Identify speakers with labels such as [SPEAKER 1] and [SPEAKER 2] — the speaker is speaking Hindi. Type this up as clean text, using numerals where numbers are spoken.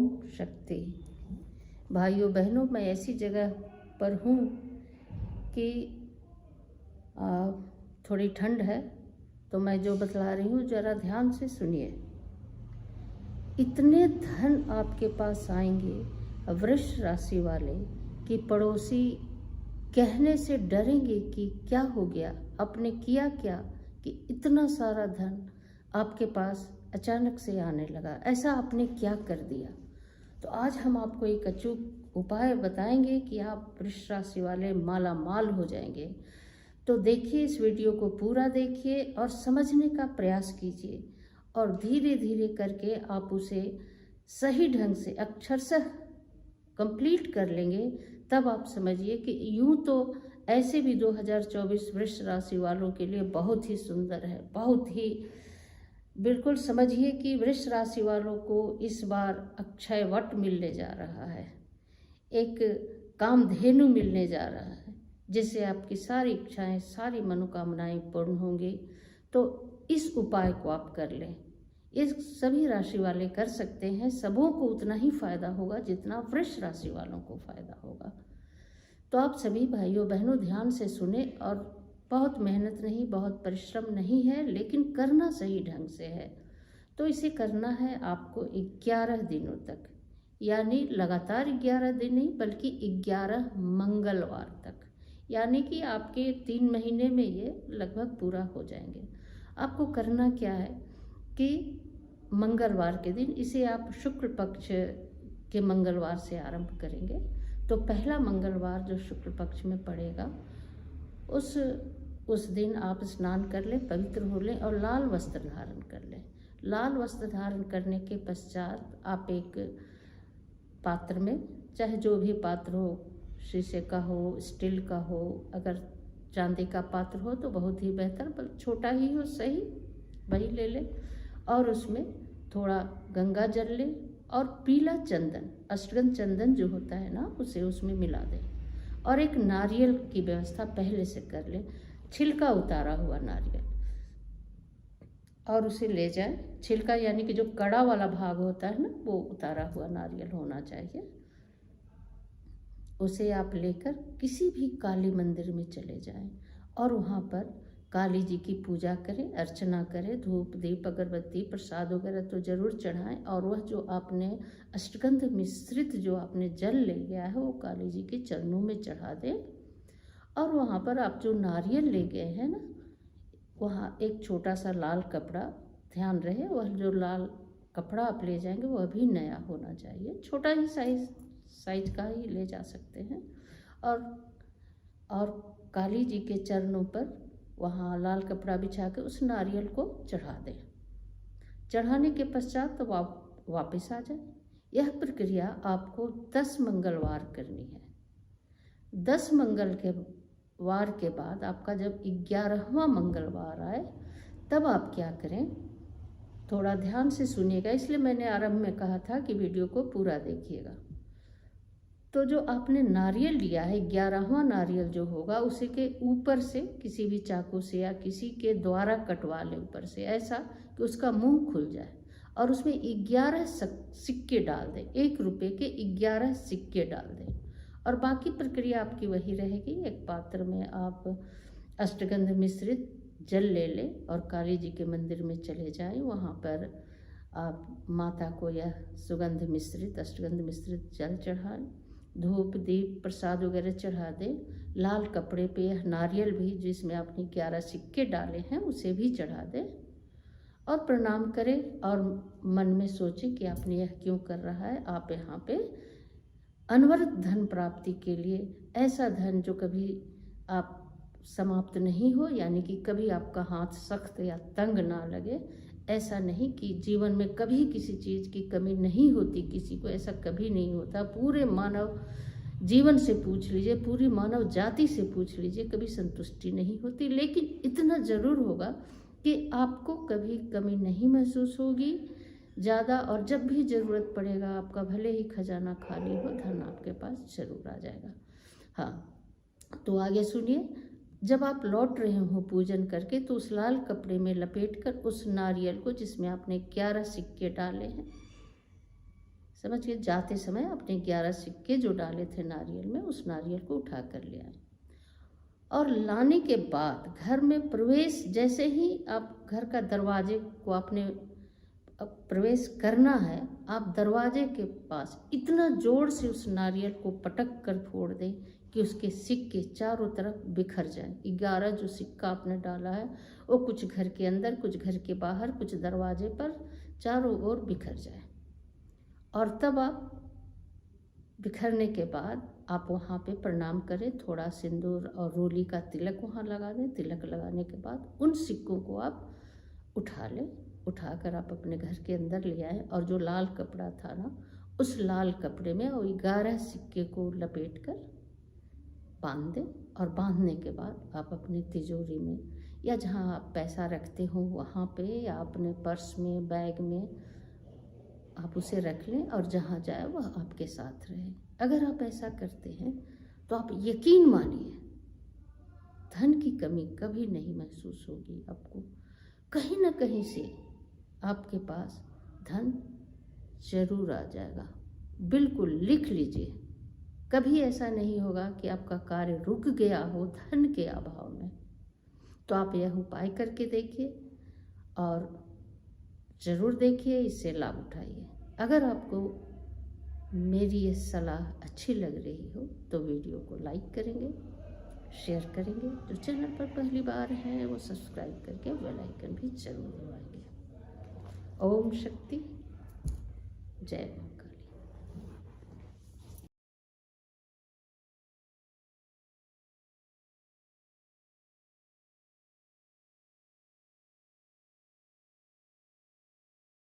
[SPEAKER 1] ओम शक्ति। भाइयों बहनों, मैं ऐसी जगह पर हूँ कि थोड़ी ठंड है, तो मैं जो बतला रही हूँ ज़रा ध्यान से सुनिए। इतने धन आपके पास आएंगे वृष राशि वाले कि पड़ोसी कहने से डरेंगे कि क्या हो गया, आपने किया क्या कि इतना सारा धन आपके पास अचानक से आने लगा, ऐसा आपने क्या कर दिया। तो आज हम आपको एक अचूक उपाय बताएंगे कि आप वृष राशि वाले माला माल हो जाएंगे। तो देखिए, इस वीडियो को पूरा देखिए और समझने का प्रयास कीजिए और धीरे धीरे करके आप उसे सही ढंग से अक्षरशः कंप्लीट कर लेंगे। तब आप समझिए कि यूं तो ऐसे भी 2024 वृष राशि वालों के लिए बहुत ही सुंदर है, बहुत ही बिल्कुल समझिए कि वृष राशि वालों को इस बार अक्षय वट मिलने जा रहा है, एक कामधेनु मिलने जा रहा है जिससे आपकी सारी इच्छाएं, सारी मनोकामनाएं पूर्ण होंगी। तो इस उपाय को आप कर लें। इस सभी राशि वाले कर सकते हैं, सबों को उतना ही फायदा होगा जितना वृष राशि वालों को फायदा होगा। तो आप सभी भाइयों बहनों ध्यान से सुने, और बहुत मेहनत नहीं, बहुत परिश्रम नहीं है, लेकिन करना सही ढंग से है। तो इसे करना है आपको 11 दिनों तक, यानी लगातार 11 दिन नहीं बल्कि 11 मंगलवार तक, यानी कि आपके 3 महीने में ये लगभग पूरा हो जाएंगे। आपको करना क्या है कि मंगलवार के दिन, इसे आप शुक्ल पक्ष के मंगलवार से आरंभ करेंगे। तो पहला मंगलवार जो शुक्ल पक्ष में पड़ेगा उस दिन आप स्नान कर लें, पवित्र हो लें और लाल वस्त्र धारण कर लें। लाल वस्त्र धारण करने के पश्चात आप एक पात्र में, चाहे जो भी पात्र हो, शीशे का हो, स्टील का हो, अगर चांदी का पात्र हो तो बहुत ही बेहतर, पर छोटा ही हो सही, वही ले लें। और उसमें थोड़ा गंगा जल लें और पीला चंदन, अष्टगंध चंदन जो होता है ना, उसे उसमें मिला दें। और एक नारियल की व्यवस्था पहले से कर लें, छिलका उतारा हुआ नारियल, और उसे ले जाएं। छिलका यानी कि जो कड़ा वाला भाग होता है ना, वो उतारा हुआ नारियल होना चाहिए। उसे आप लेकर किसी भी काली मंदिर में चले जाएं और वहाँ पर काली जी की पूजा करें, अर्चना करें, धूप दीप अगरबत्ती प्रसाद वगैरह तो जरूर चढ़ाएं। और वह जो आपने अष्टगंध मिश्रित जो आपने जल ले गया है वो काली जी के चरणों में चढ़ा दें। और वहाँ पर आप जो नारियल ले गए हैं ना, वहाँ एक छोटा सा लाल कपड़ा, ध्यान रहे वह जो लाल कपड़ा आप ले जाएंगे वह भी नया होना चाहिए, छोटा ही साइज का ही ले जा सकते हैं। और काली जी के चरणों पर वहाँ लाल कपड़ा बिछा के उस नारियल को चढ़ा दें। चढ़ाने के पश्चात तो वापस आ जाए। यह प्रक्रिया आपको 10 मंगलवार करनी है। 10 मंगलवार के बाद आपका जब 11वां मंगलवार आए तब आप क्या करें, थोड़ा ध्यान से सुनिएगा, इसलिए मैंने आरंभ में कहा था कि वीडियो को पूरा देखिएगा। तो जो आपने नारियल लिया है, 11वां नारियल जो होगा, उसी के ऊपर से किसी भी चाकू से या किसी के द्वारा कटवा लें ऊपर से, ऐसा कि उसका मुंह खुल जाए, और उसमें 11 सिक्के डाल दें, 1 रुपये के 11 सिक्के डाल दें। और बाकी प्रक्रिया आपकी वही रहेगी। एक पात्र में आप अष्टगंध मिश्रित जल ले लें और काली जी के मंदिर में चले जाएं। वहाँ पर आप माता को यह सुगंध मिश्रित, अष्टगंध मिश्रित जल चढ़ाएं, धूप दीप प्रसाद वगैरह चढ़ा दें। लाल कपड़े पे यह नारियल भी जिसमें आपने 11 सिक्के डाले हैं उसे भी चढ़ा दें और प्रणाम करें। और मन में सोचें कि आपने यह क्यों कर रहा है। आप यहाँ पे अनवरत धन प्राप्ति के लिए, ऐसा धन जो कभी आप समाप्त नहीं हो, यानी कि कभी आपका हाथ सख्त या तंग ना लगे, ऐसा नहीं कि जीवन में कभी किसी चीज़ की कमी नहीं होती किसी को, ऐसा कभी नहीं होता। पूरे मानव जीवन से पूछ लीजिए, पूरी मानव जाति से पूछ लीजिए, कभी संतुष्टि नहीं होती। लेकिन इतना ज़रूर होगा कि आपको कभी कमी नहीं महसूस होगी ज़्यादा, और जब भी ज़रूरत पड़ेगा आपका भले ही खजाना खाली हो, धन आपके पास जरूर आ जाएगा। हाँ, तो आगे सुनिए। जब आप लौट रहे हो पूजन करके, तो उस लाल कपड़े में लपेटकर उस नारियल को जिसमें आपने 11 सिक्के डाले हैं, समझिए, जाते समय अपने 11 सिक्के जो डाले थे नारियल में, उस नारियल को उठा कर ले आए। और लाने के बाद घर में प्रवेश, जैसे ही आप घर का दरवाजे को आपने प्रवेश करना है, आप दरवाजे के पास इतना जोर से उस नारियल को पटक कर फोड़ दें कि उसके सिक्के चारों तरफ बिखर जाएं। 11 जो सिक्का आपने डाला है वो कुछ घर के अंदर, कुछ घर के बाहर, कुछ दरवाजे पर, चारों ओर बिखर जाए। और तब आप बिखरने के बाद आप वहाँ पे प्रणाम करें, थोड़ा सिंदूर और रोली का तिलक वहाँ लगा दें। तिलक लगाने के बाद उन सिक्कों को आप उठा लें, उठाकर आप अपने घर के अंदर ले आएँ। और जो लाल कपड़ा था ना, उस लाल कपड़े में वो 11 सिक्के को लपेट कर बांध दें। और बांधने के बाद आप अपनी तिजोरी में या जहाँ आप पैसा रखते हो वहाँ पे, या अपने पर्स में, बैग में आप उसे रख लें, और जहाँ जाए वह आपके साथ रहे। अगर आप ऐसा करते हैं तो आप यकीन मानिए, धन की कमी कभी नहीं महसूस होगी आपको। कहीं ना कहीं से आपके पास धन जरूर आ जाएगा। बिल्कुल लिख लीजिए, कभी ऐसा नहीं होगा कि आपका कार्य रुक गया हो धन के अभाव में। तो आप यह उपाय करके देखिए और ज़रूर देखिए, इससे लाभ उठाइए। अगर आपको मेरी ये सलाह अच्छी लग रही हो तो वीडियो को लाइक करेंगे, शेयर करेंगे। जो चैनल पर पहली बार हैं वो सब्सक्राइब करके बेल आइकन भी जरूर दबाएंगे। ओम शक्ति, जय मां।